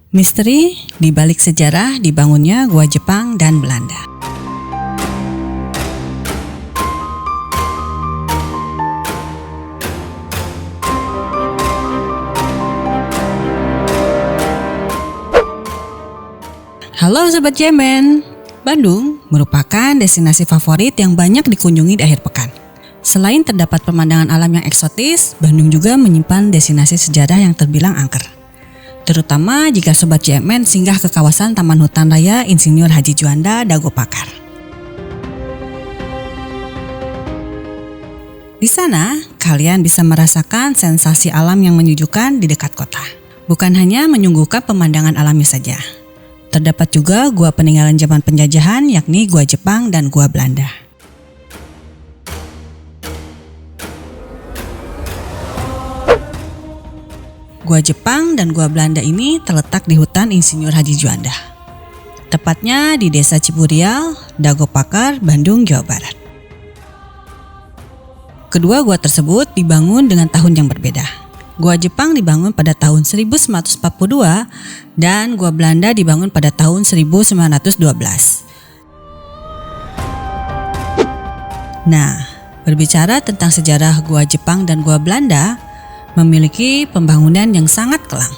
Misteri di balik sejarah dibangunnya Gua Jepang dan Belanda. Halo Sobat Jemen, Bandung merupakan destinasi favorit yang banyak dikunjungi di akhir pekan. Selain terdapat pemandangan alam yang eksotis, Bandung juga menyimpan destinasi sejarah yang terbilang angker. Terutama jika Sobat Jemen singgah ke kawasan Taman Hutan Raya Insinyur Haji Juanda Dago Pakar. Di sana, kalian bisa merasakan sensasi alam yang menyejukkan di dekat kota. Bukan hanya menyuguhkan pemandangan alami saja. Terdapat juga gua peninggalan zaman penjajahan yakni Gua Jepang dan Gua Belanda. Gua Jepang dan Gua Belanda ini terletak di hutan Insinyur Haji Juanda. Tepatnya di Desa Ciburial, Dago Pakar, Bandung, Jawa Barat. Kedua gua tersebut dibangun dengan tahun yang berbeda. Gua Jepang dibangun pada tahun 1942 dan Gua Belanda dibangun pada tahun 1912. Nah, berbicara tentang sejarah Gua Jepang dan Gua Belanda, memiliki pembangunan yang sangat kelam.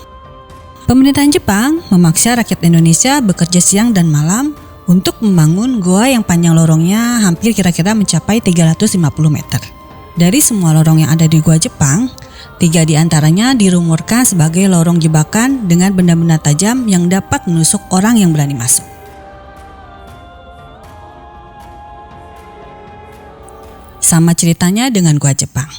Pemerintahan Jepang memaksa rakyat Indonesia bekerja siang dan malam untuk membangun gua yang panjang lorongnya hampir kira-kira mencapai 350 meter. Dari semua lorong yang ada di Gua Jepang, 3 diantaranya dirumorkan sebagai lorong jebakan dengan benda-benda tajam yang dapat menusuk orang yang berani masuk. Sama ceritanya dengan Gua Jepang.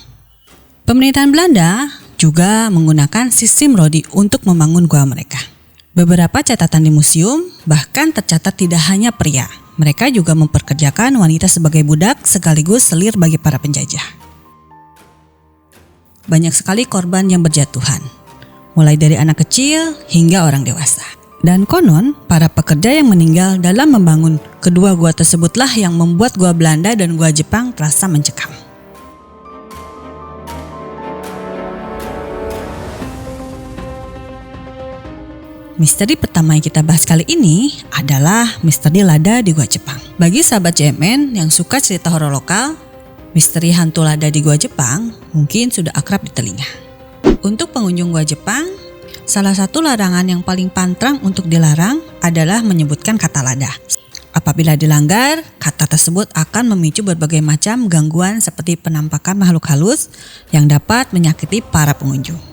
Pemerintahan Belanda juga menggunakan sistem rodi untuk membangun gua mereka. Beberapa catatan di museum bahkan tercatat tidak hanya pria, mereka juga memperkerjakan wanita sebagai budak sekaligus selir bagi para penjajah. Banyak sekali korban yang berjatuhan, mulai dari anak kecil hingga orang dewasa. Dan konon, para pekerja yang meninggal dalam membangun kedua gua tersebutlah yang membuat Gua Belanda dan Gua Jepang terasa mencekam. Misteri pertama yang kita bahas kali ini adalah misteri lada di Gua Jepang. Bagi sahabat JMN yang suka cerita horor lokal, misteri hantu lada di Gua Jepang mungkin sudah akrab di telinga. Untuk pengunjung Gua Jepang, salah satu larangan yang paling pantrang untuk dilarang adalah menyebutkan kata lada. Apabila dilanggar, kata tersebut akan memicu berbagai macam gangguan seperti penampakan makhluk halus yang dapat menyakiti para pengunjung.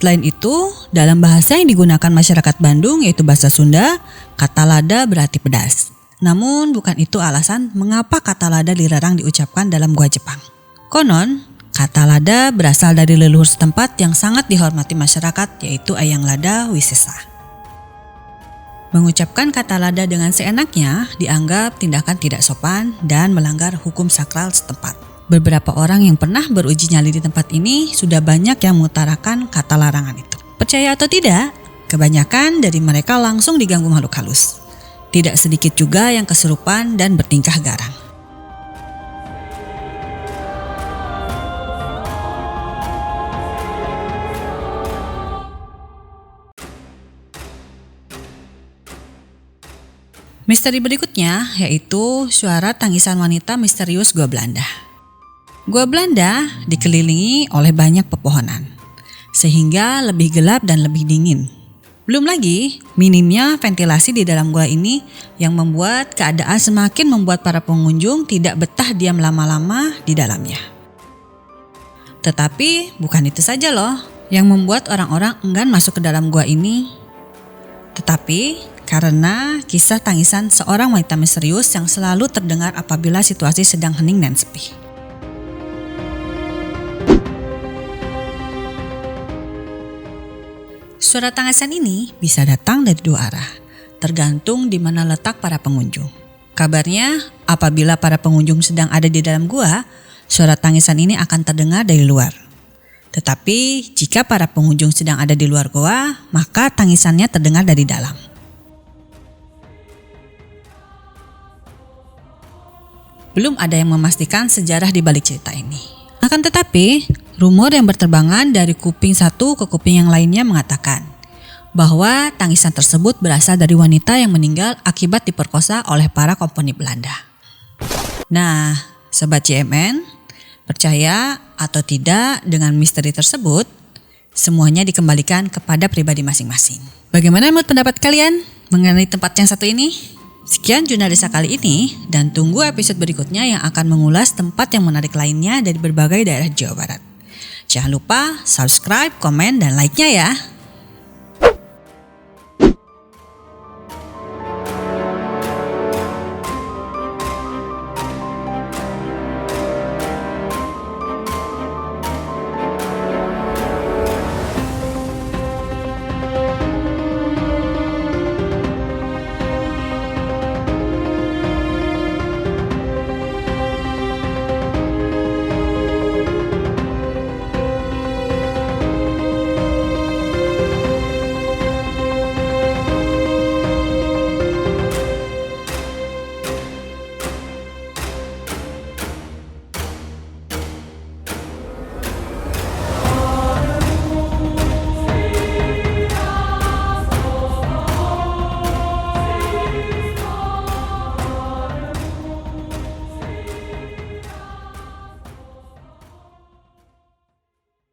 Selain itu, dalam bahasa yang digunakan masyarakat Bandung yaitu bahasa Sunda, kata lada berarti pedas. Namun bukan itu alasan mengapa kata lada dilarang diucapkan dalam Gua Jepang. Konon, kata lada berasal dari leluhur setempat yang sangat dihormati masyarakat yaitu Eyang Lada Wisesa. Mengucapkan kata lada dengan seenaknya dianggap tindakan tidak sopan dan melanggar hukum sakral setempat. Beberapa orang yang pernah beruji nyali di tempat ini sudah banyak yang mengutarakan kata larangan itu. Percaya atau tidak, kebanyakan dari mereka langsung diganggu makhluk halus. Tidak sedikit juga yang kesurupan dan bertingkah garang. Misteri berikutnya yaitu suara tangisan wanita misterius Gua Belanda. Gua Belanda dikelilingi oleh banyak pepohonan, sehingga lebih gelap dan lebih dingin. Belum lagi, minimnya ventilasi di dalam gua ini yang membuat keadaan semakin membuat para pengunjung tidak betah diam lama-lama di dalamnya. Tetapi bukan itu saja loh yang membuat orang-orang enggan masuk ke dalam gua ini. Tetapi karena kisah tangisan seorang wanita misterius yang selalu terdengar apabila situasi sedang hening dan sepi. Suara tangisan ini bisa datang dari 2 arah, tergantung di mana letak para pengunjung. Kabarnya, apabila para pengunjung sedang ada di dalam gua, suara tangisan ini akan terdengar dari luar. Tetapi jika para pengunjung sedang ada di luar gua, maka tangisannya terdengar dari dalam. Belum ada yang memastikan sejarah di balik cerita ini. Akan tetapi, rumor yang berterbangan dari kuping satu ke kuping yang lainnya mengatakan bahwa tangisan tersebut berasal dari wanita yang meninggal akibat diperkosa oleh para kompeni Belanda. Nah, Sobat JMN, percaya atau tidak dengan misteri tersebut, semuanya dikembalikan kepada pribadi masing-masing. Bagaimana menurut pendapat kalian mengenai tempat yang satu ini? Sekian Jurnalisa kali ini, dan tunggu episode berikutnya yang akan mengulas tempat yang menarik lainnya dari berbagai daerah Jawa Barat. Jangan lupa subscribe, komen, dan like-nya ya.